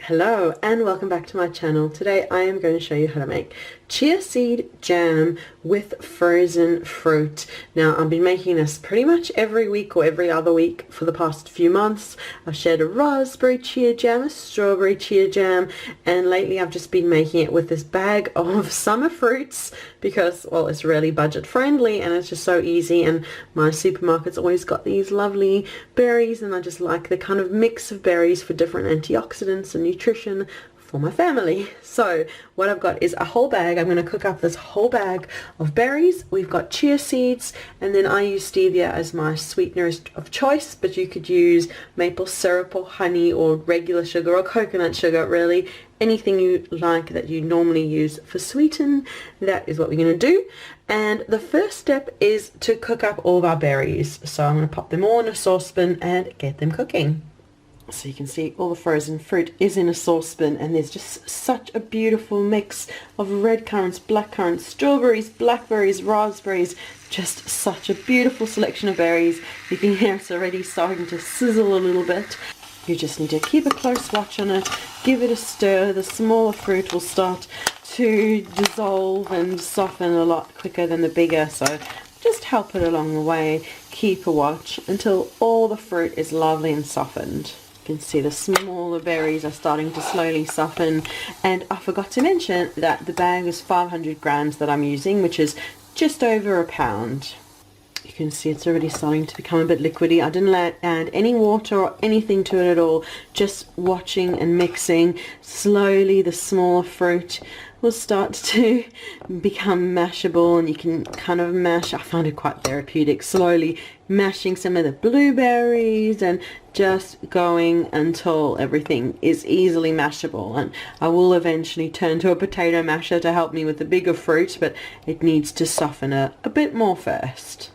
Hello and welcome back to my channel. Today I am going to show you how to make chia seed jam with frozen fruit. Now I've been making this pretty much every week or every other week for the past few months. I've shared a raspberry chia jam, a strawberry chia jam, and lately I've just been making it with this bag of summer fruits because, well, it's really budget friendly and it's just so easy, and my supermarket's always got these lovely berries and I just like the kind of mix of berries for different antioxidants and nutrition for my family. So what I've got is a whole bag. I'm going to cook up this whole bag of berries. We've got chia seeds, and then I use stevia as my sweetener of choice, but you could use maple syrup or honey or regular sugar or coconut sugar, really anything you like that you normally use for sweeten. That is what we're going to do. And the first step is to cook up all of our berries. So I'm going to pop them all in a saucepan and get them cooking. So you can see all the frozen fruit is in a saucepan, and there's just such a beautiful mix of red currants, black currants, strawberries, blackberries, raspberries, just such a beautiful selection of berries. You can hear it's already starting to sizzle a little bit. You just need to keep a close watch on it, give it a stir. The smaller fruit will start to dissolve and soften a lot quicker than the bigger, so just help it along the way. Keep a watch until all the fruit is lovely and softened. You can see the smaller berries are starting to slowly soften, and I forgot to mention that the bag is 500 grams that I'm using, which is just over a pound. You can see it's already starting to become a bit liquidy. I didn't add any water or anything to it at all, just watching and mixing. Slowly the smaller fruit will start to become mashable, and you can kind of mash. I find it quite therapeutic, slowly mashing some of the blueberries and just going until everything is easily mashable. And I will eventually turn to a potato masher to help me with the bigger fruit, but it needs to soften a bit more first.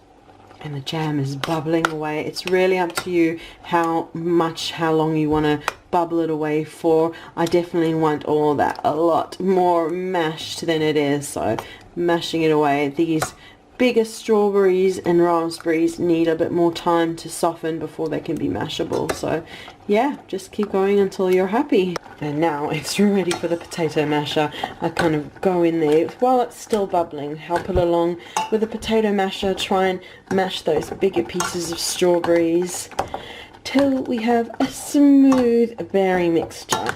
And the jam is bubbling away. It's really up to you how long you want to bubble it away for. I definitely want all that a lot more mashed than it is, so mashing it away. These bigger strawberries and raspberries need a bit more time to soften before they can be mashable, so yeah, just keep going until you're happy. And now it's ready for the potato masher. I kind of go in there while it's still bubbling, help it along with the potato masher, try and mash those bigger pieces of strawberries till we have a smooth berry mixture.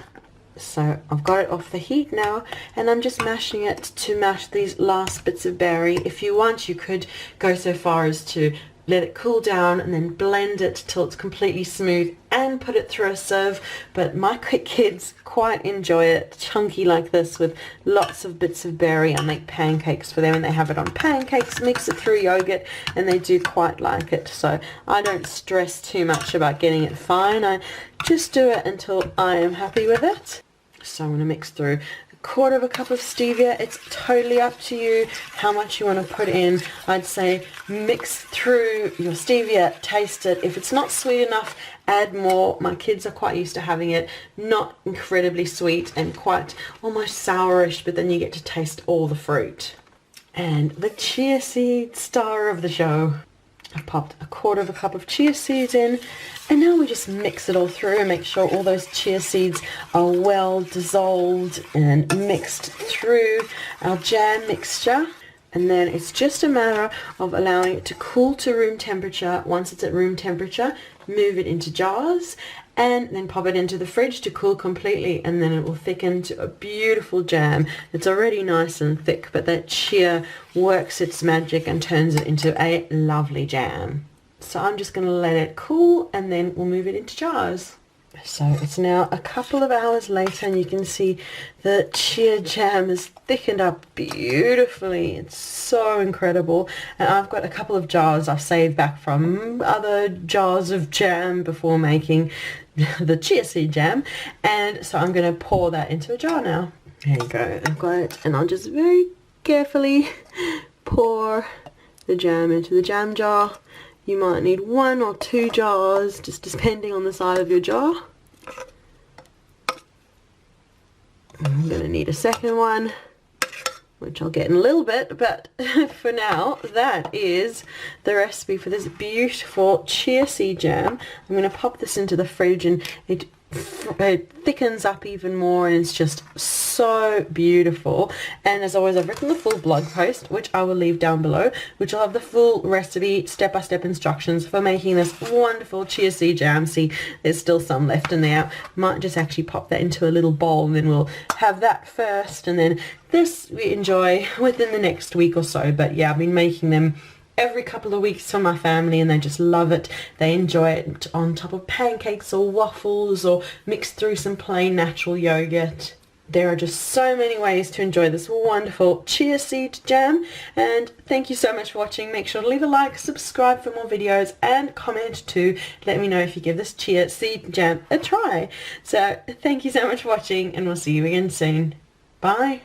So I've got it off the heat now, and I'm just mashing it to mash these last bits of berry. If you want, you could go so far as to let it cool down and then blend it till it's completely smooth and put it through a sieve, but my kids quite enjoy it chunky like this with lots of bits of berry. I make pancakes for them and they have it on pancakes, mix it through yogurt, and they do quite like it. So I don't stress too much about getting it fine. I just do it until I am happy with it. So I'm going to mix through quarter of a cup of stevia. It's totally up to you how much you want to put in. I'd say mix through your stevia, taste it. If it's not sweet enough, add more. My kids are quite used to having it not incredibly sweet and quite almost sourish, but then you get to taste all the fruit. And the chia seed star of the show. I've popped a quarter of a cup of chia seeds in, and now we just mix it all through and make sure all those chia seeds are well dissolved and mixed through our jam mixture. And then it's just a matter of allowing it to cool to room temperature. Once it's at room temperature, move it into jars and then pop it into the fridge to cool completely, and then it will thicken to a beautiful jam. It's already nice and thick, but that chia works its magic and turns it into a lovely jam. So I'm just going to let it cool, and then we'll move it into jars. So it's now a couple of hours later, and you can see the chia jam is thickened up beautifully. It's so incredible. And I've got a couple of jars I've saved back from other jars of jam before making the chia seed jam, and so I'm going to pour that into a jar now. There you go, I've got it, and I'll just very carefully pour the jam into the jam jar. You might need 1 or 2 jars, just depending on the size of your jar. I'm going to need a second one, which I'll get in a little bit, but for now, that is the recipe for this beautiful chia seed jam. I'm going to pop this into the fridge, and it it thickens up even more, and it's just so beautiful. And as always, I've written the full blog post, which I will leave down below, which will have the full recipe, step-by-step instructions for making this wonderful chia seed jam. See, there's still some left in there. Might just actually pop that into a little bowl, and then we'll have that first, and then this we enjoy within the next week or so. But yeah, I've been making them every couple of weeks for my family, and they just love it. They enjoy it on top of pancakes or waffles, or mixed through some plain natural yogurt. There are just so many ways to enjoy this wonderful chia seed jam, and thank you so much for watching. Make sure to leave a like, subscribe for more videos, and comment to let me know if you give this chia seed jam a try. So thank you so much for watching, and we'll see you again soon. Bye.